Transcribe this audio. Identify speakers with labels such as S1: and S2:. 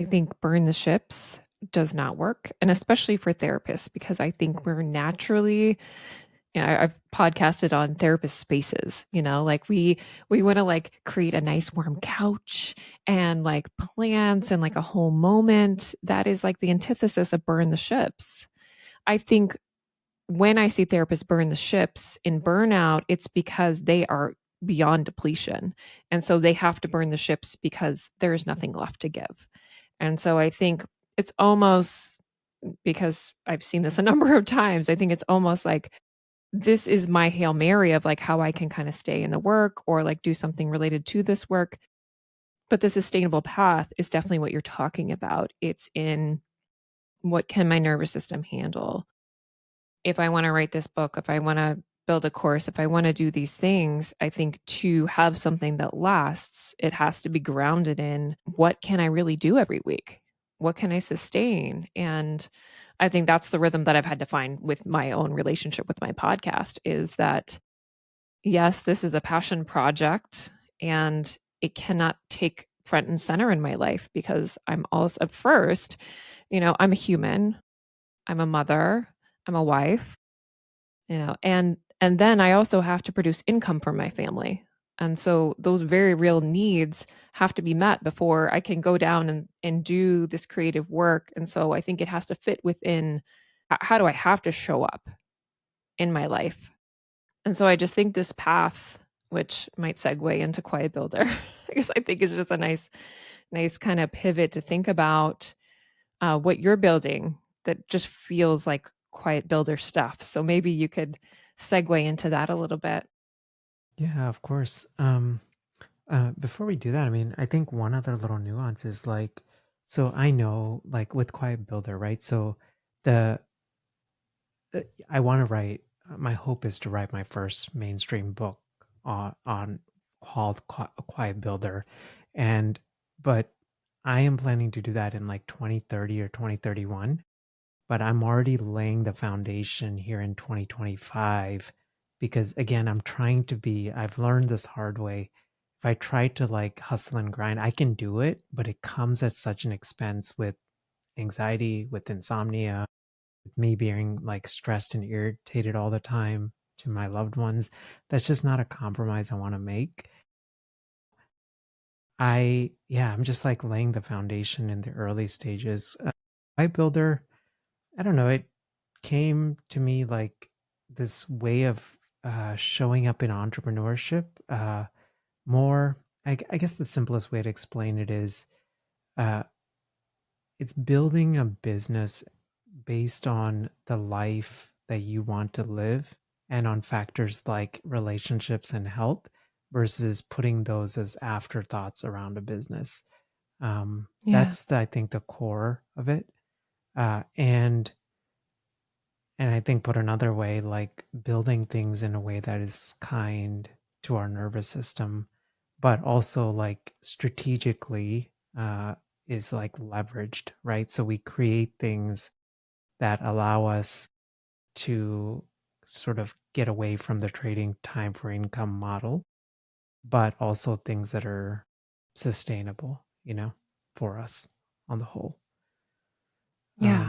S1: I think burn the ships does not work, and especially for therapists, because I think we're naturally, I've podcasted on therapist spaces, like we want to like create a nice warm couch and like plants and like a whole moment. That is like the antithesis of burn the ships. I think when I see therapists burn the ships in burnout, it's because they are beyond depletion. And so they have to burn the ships because there is nothing left to give. And so I think it's almost, because I've seen this a number of times, I think it's almost like this is my Hail Mary of like how I can kind of stay in the work or like do something related to this work. But the sustainable path is definitely what you're talking about. It's in what can my nervous system handle? If I want to write this book, if I want to build a course, if I want to do these things, I think to have something that lasts, it has to be grounded in what can I really do every week? What can I sustain? And I think that's the rhythm that I've had to find with my own relationship with my podcast is that, yes, this is a passion project and it cannot take front and center in my life because I'm also, at first, I'm a human, I'm a mother, I'm a wife, and then I also have to produce income for my family. And so those very real needs have to be met before I can go down and do this creative work. And so I think it has to fit within how do I have to show up in my life. And so I just think this path, which might segue into Quiet Builder, because I think it's just a nice kind of pivot to think about what you're building that just feels like Quiet Builder stuff. So maybe you could segue into that a little bit.
S2: Yeah, of course. Before we do that, I mean, I think one other little nuance is like, so I know, like with Quiet Builder, right? So the I want to write. My hope is to write my first mainstream book on called Quiet Builder, and but I am planning to do that in like 2030 or 2031. But I'm already laying the foundation here in 2025 because again, I've learned this hard way. If I try to like hustle and grind, I can do it, but it comes at such an expense with anxiety, with insomnia, with me being like stressed and irritated all the time to my loved ones. That's just not a compromise I want to make. I'm just like laying the foundation in the early stages. Pipe builder, I don't know. It came to me like this way of showing up in entrepreneurship. More, I guess the simplest way to explain it is uh, it's building a business based on the life that you want to live and on factors like relationships and health versus putting those as afterthoughts around a business.
S1: Yeah.
S2: That's I think the core of it. Uh, and And I think put another way, like building things in a way that is kind to our nervous system, but also like strategically is like leveraged, right? So we create things that allow us to sort of get away from the trading time for income model, but also things that are sustainable, for us on the whole.
S1: Yeah.